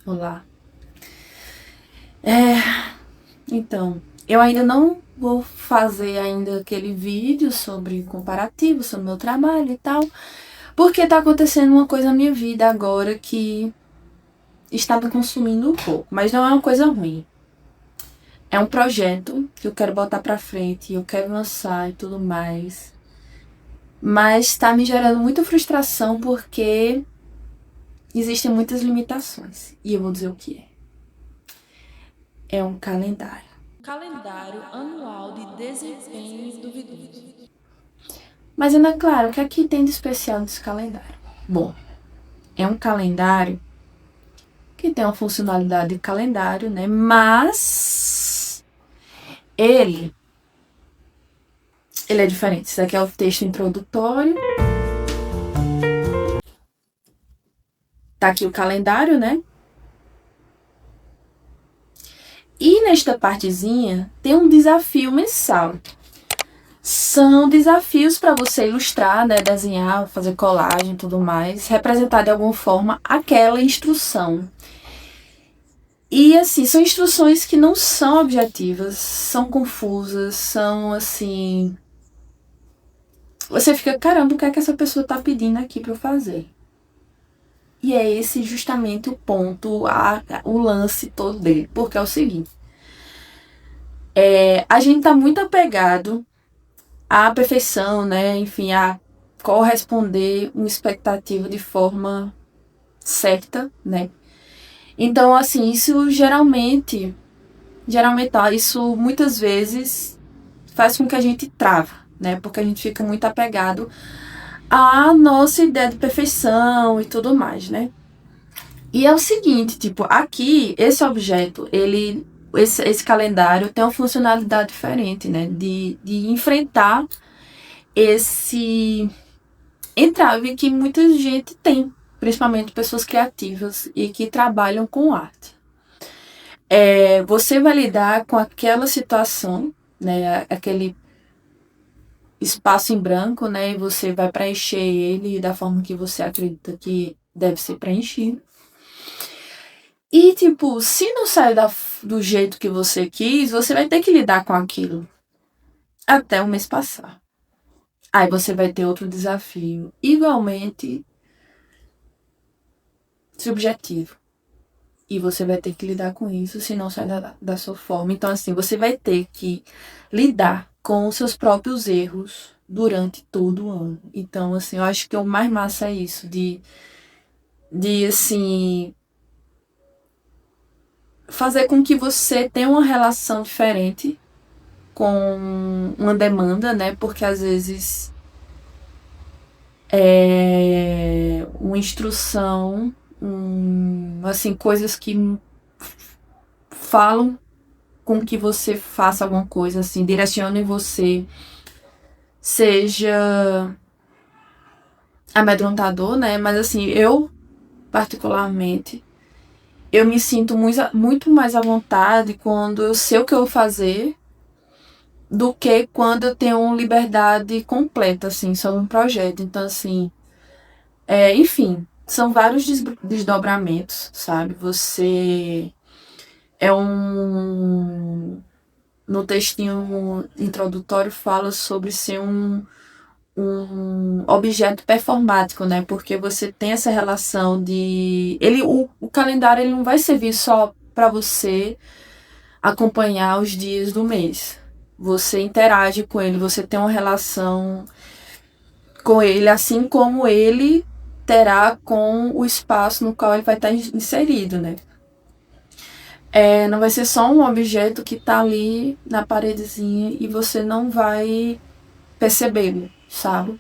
Olá. É, então, eu ainda não vou fazer ainda aquele vídeo sobre comparativo, sobre meu trabalho e tal, porque tá acontecendo uma coisa na minha vida agora que está me consumindo um pouco, mas não é uma coisa ruim. É um projeto que eu quero botar pra frente, eu quero lançar e tudo mais. Mas tá me gerando muita frustração porque existem muitas limitações. E eu vou dizer o que é. É um calendário. Calendário anual de desempenhos duvidosos. Mas, Ana Clara, o que aqui tem de especial nesse calendário? Bom, é um calendário que tem uma funcionalidade de calendário, né? Mas ele é diferente. Isso aqui é o texto introdutório. Tá aqui o calendário, né? E nesta partezinha tem um desafio mensal. São desafios para você ilustrar, né, desenhar, fazer colagem e tudo mais, representar de alguma forma aquela instrução. E assim, são instruções que não são objetivas, são confusas, são assim. Você fica, caramba, o que é que essa pessoa tá pedindo aqui para eu fazer? E é esse justamente o ponto, o lance todo dele. Porque é o seguinte: a gente tá muito apegado à perfeição, né? Enfim, a corresponder uma expectativa de forma certa, né? Então, assim, isso geralmente, isso muitas vezes faz com que a gente trava, né? Porque a gente fica muito apegado à nossa ideia de perfeição e tudo mais, né? E é o seguinte, tipo, aqui, esse objeto, esse calendário tem uma funcionalidade diferente, né? De enfrentar esse entrave que muita gente tem, principalmente pessoas criativas e que trabalham com arte. Você vai lidar com aquela situação, né? Aquele espaço em branco, né? E você vai preencher ele da forma que você acredita que deve ser preenchido. E, tipo, se não sair do jeito que você quis, você vai ter que lidar com aquilo até o mês passar. Aí você vai ter outro desafio, igualmente subjetivo. E você vai ter que lidar com isso se não sair da sua forma. Então, assim, você vai ter que lidar com os seus próprios erros durante todo o ano. Então, assim, eu acho que o mais massa é isso, de assim, fazer com que você tenha uma relação diferente com uma demanda, né? Porque às vezes uma instrução, assim, coisas que falam com que você faça alguma coisa, assim, direcionem você, seja amedrontador, né? Mas assim, eu, particularmente, eu me sinto muito mais à vontade quando eu sei o que eu vou fazer do que quando eu tenho liberdade completa, assim, sobre um projeto. Então, assim, enfim, são vários desdobramentos, sabe? Você é um. No textinho introdutório fala sobre ser um objeto performático, né? Porque você tem essa relação de. O calendário ele não vai servir só para você acompanhar os dias do mês. Você interage com ele, você tem uma relação com ele, assim como ele terá com o espaço no qual ele vai estar inserido, né? Não vai ser só um objeto que está ali na paredezinha e você não vai percebê-lo, sabe?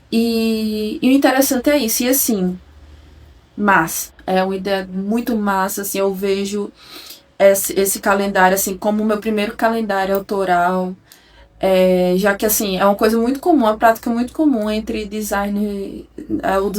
E o interessante é isso. E assim, é uma ideia muito massa, assim, eu vejo esse calendário, assim, como o meu primeiro calendário autoral, já que, assim, é uma coisa muito comum, uma prática muito comum entre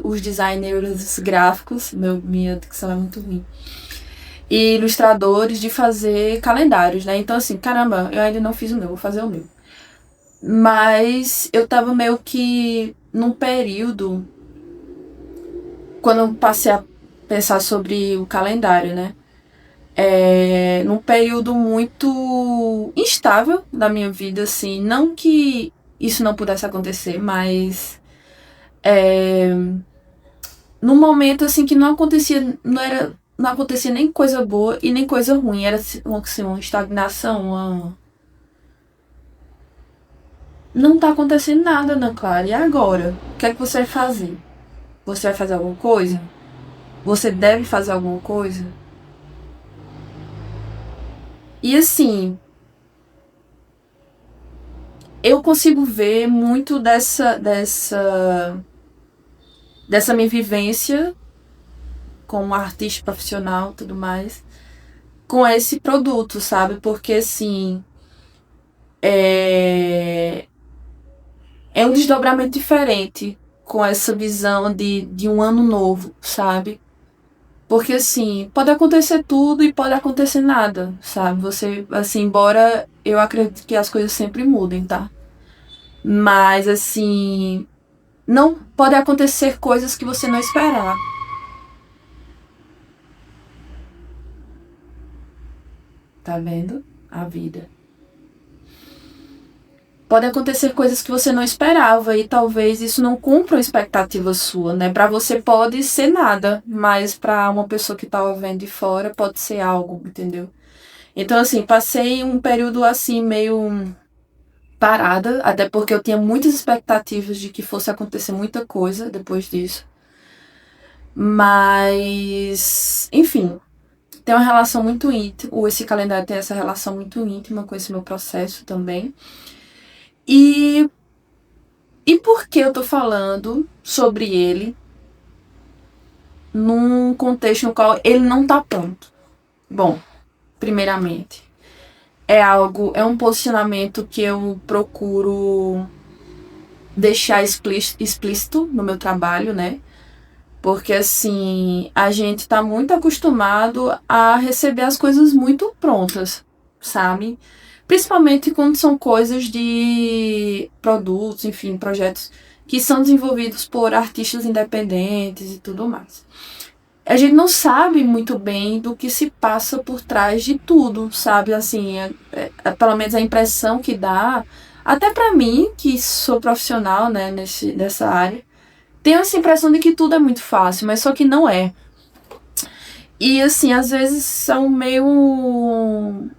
os designers gráficos, minha dicção é muito ruim, e ilustradores de fazer calendários, né? Então, assim, caramba, eu ainda não fiz o meu, vou fazer o meu. Mas eu tava meio que num período, quando eu passei a pensar sobre o calendário, né? Num período muito instável da minha vida, assim, não que isso não pudesse acontecer, mas num momento assim que não acontecia, não acontecia nem coisa boa e nem coisa ruim, era assim, uma estagnação, não tá acontecendo nada, Ana Clara. E agora? O que é que você vai fazer? Você vai fazer alguma coisa? Você deve fazer alguma coisa? E assim, eu consigo ver muito dessa minha vivência como artista profissional e tudo mais, com esse produto, sabe? Porque assim, é, é um desdobramento diferente com essa visão de um ano novo, sabe? Porque assim, pode acontecer tudo e pode acontecer nada, sabe? Você, assim, embora eu acredite que as coisas sempre mudem, tá? Mas assim, não pode acontecer coisas que você não esperar. Tá vendo? A vida. Pode acontecer coisas que você não esperava e talvez isso não cumpra uma expectativa sua, né? Pra você pode ser nada, mas pra uma pessoa que tava vendo de fora pode ser algo, entendeu? Então, assim, passei um período assim meio parada, até porque eu tinha muitas expectativas de que fosse acontecer muita coisa depois disso. Mas, enfim, tem uma relação muito íntima, ou esse calendário tem essa relação muito íntima com esse meu processo também. E, e por que eu tô falando sobre ele num contexto no qual ele não tá pronto? Bom, primeiramente, é um posicionamento que eu procuro deixar explícito no meu trabalho, né? Porque assim, a gente tá muito acostumado a receber as coisas muito prontas, sabe? Principalmente quando são coisas de produtos, enfim, projetos que são desenvolvidos por artistas independentes e tudo mais. A gente não sabe muito bem do que se passa por trás de tudo, sabe? Assim, pelo menos a impressão que dá, até pra mim, que sou profissional, né, nessa área, tenho essa impressão de que tudo é muito fácil, mas só que não é. E assim, às vezes são meio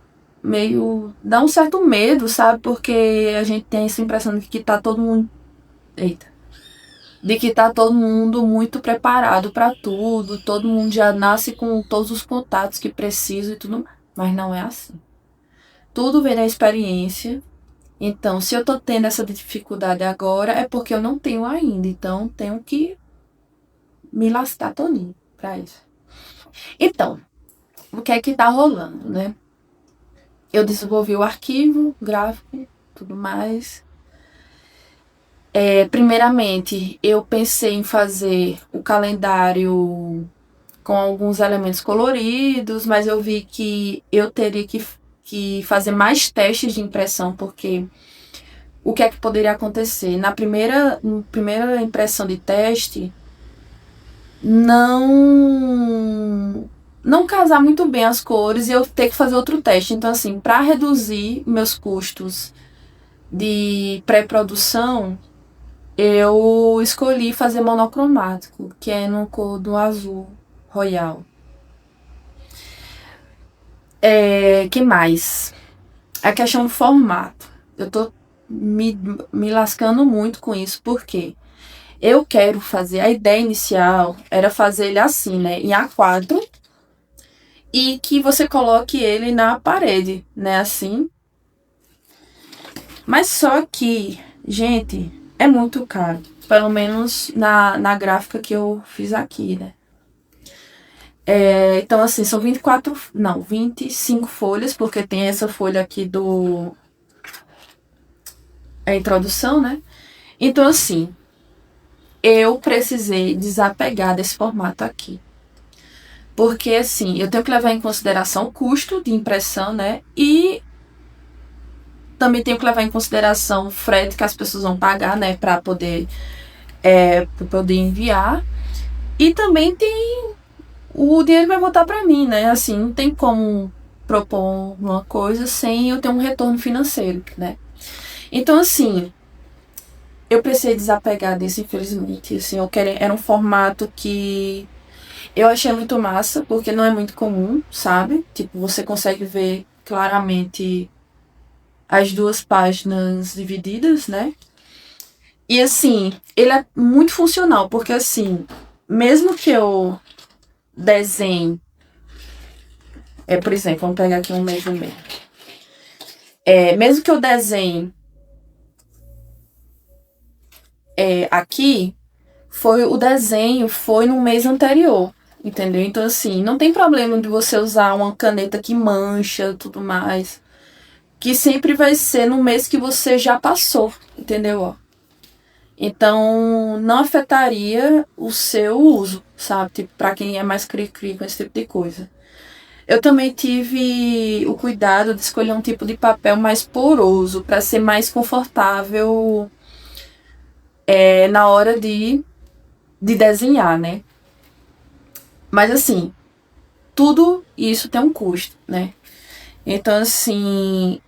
dá um certo medo, sabe? Porque a gente tem essa impressão de que tá todo mundo, eita, de que tá todo mundo muito preparado para tudo, todo mundo já nasce com todos os contatos que precisa e tudo, mas não é assim. Tudo vem da experiência. Então, se eu tô tendo essa dificuldade agora, é porque eu não tenho ainda. Então, tenho que me lascar todinho pra isso. Então, o que é que tá rolando, né? Eu desenvolvi o arquivo gráfico, tudo mais. Primeiramente, eu pensei em fazer o calendário com alguns elementos coloridos, mas eu vi que eu teria que fazer mais testes de impressão, porque o que é que poderia acontecer? Na primeira impressão de teste, não casar muito bem as cores e eu ter que fazer outro teste. Então, assim, para reduzir meus custos de pré-produção, eu escolhi fazer monocromático, que é no cor do azul royal. Que mais? A questão do formato. Eu tô me lascando muito com isso, porque eu quero fazer, a ideia inicial era fazer ele assim, né, em A4, e que você coloque ele na parede, né, assim. Mas só que, gente, é muito caro. Pelo menos na gráfica que eu fiz aqui, né. Então, assim, são 25 folhas, porque tem essa folha aqui a introdução, né. Então, assim, eu precisei desapegar desse formato aqui. Porque, assim, eu tenho que levar em consideração o custo de impressão, né? E também tenho que levar em consideração o frete que as pessoas vão pagar, né? Pra poder enviar. E também tem o dinheiro vai voltar para mim, né? Assim, não tem como propor uma coisa sem eu ter um retorno financeiro, né? Então, assim, eu precisei desapegar disso, infelizmente. Assim, era um formato que eu achei muito massa, porque não é muito comum, sabe? Tipo, você consegue ver claramente as duas páginas divididas, né? E assim, ele é muito funcional, porque assim, mesmo que eu desenhe, por exemplo, vamos pegar aqui um mês do meio. Mesmo que eu desenhe aqui, o desenho foi no mês anterior, entendeu? Então assim, não tem problema de você usar uma caneta que mancha, tudo mais, que sempre vai ser no mês que você já passou, entendeu? Ó. Então, não afetaria o seu uso, sabe? Tipo, pra quem é mais cri-cri com esse tipo de coisa. Eu também tive o cuidado de escolher um tipo de papel mais poroso, para ser mais confortável na hora de desenhar, né? Mas assim, tudo isso tem um custo, né? Então, assim,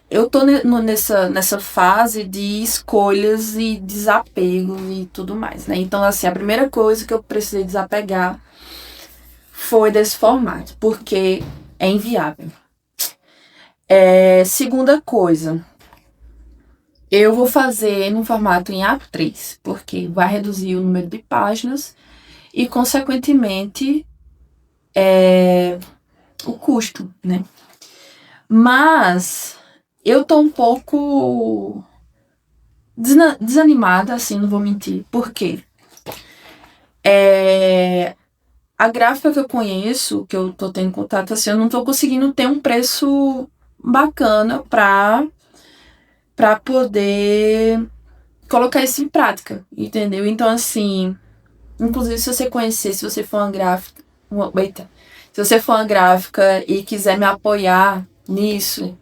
eu tô nessa fase de escolhas e desapego e tudo mais, né? Então, assim, a primeira coisa que eu precisei desapegar foi desse formato, porque é inviável. Segunda coisa, eu vou fazer no formato em A3, porque vai reduzir o número de páginas e, consequentemente, o custo, né? Mas eu tô um pouco desanimada, assim, não vou mentir. Por quê? A gráfica que eu conheço, que eu tô tendo contato, assim, eu não tô conseguindo ter um preço bacana pra poder colocar isso em prática, entendeu? Então, assim, inclusive se você conhecer, se você for uma gráfica, se você for uma gráfica e quiser me apoiar nisso,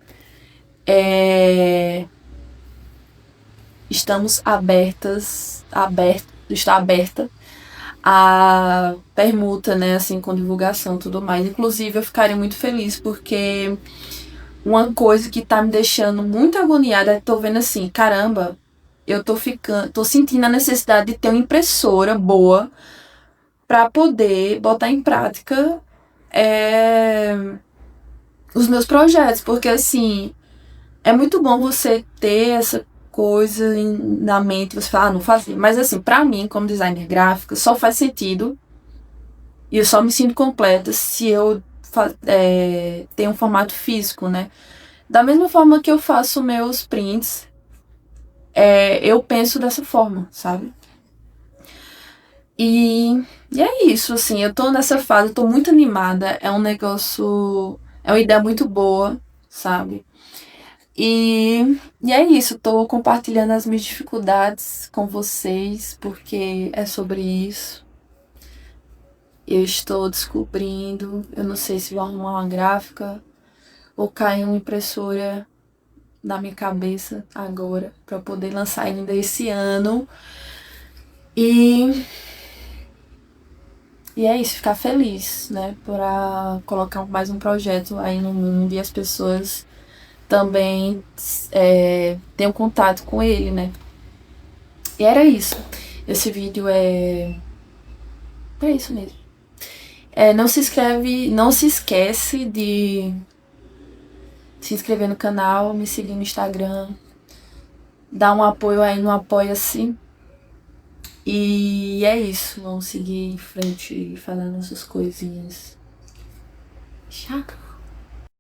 estamos está aberta a permuta, né, assim, com divulgação e tudo mais. Inclusive, eu ficaria muito feliz, porque uma coisa que tá me deixando muito agoniada é que tô vendo assim, caramba, tô sentindo a necessidade de ter uma impressora boa para poder botar em prática os meus projetos, porque assim, é muito bom você ter essa coisa na mente, você fala, não fazer. Mas assim, pra mim, como designer gráfico, só faz sentido e eu só me sinto completa se eu tenho um formato físico, né? Da mesma forma que eu faço meus prints, eu penso dessa forma, sabe? E é isso, assim, eu tô nessa fase, eu tô muito animada, é um negócio, é uma ideia muito boa, sabe? E é isso, tô compartilhando as minhas dificuldades com vocês, porque é sobre isso. Eu estou descobrindo, eu não sei se vou arrumar uma gráfica ou cair uma impressora na minha cabeça agora, para poder lançar ainda esse ano. E é isso, ficar feliz, né? Pra colocar mais um projeto aí no mundo e as pessoas também tenham contato com ele, né? E era isso. Esse vídeo é isso mesmo. Não se esquece de se inscrever no canal, me seguir no Instagram, dar um apoio aí no Apoia-se. E é isso, vamos seguir em frente falando essas coisinhas. Tchau.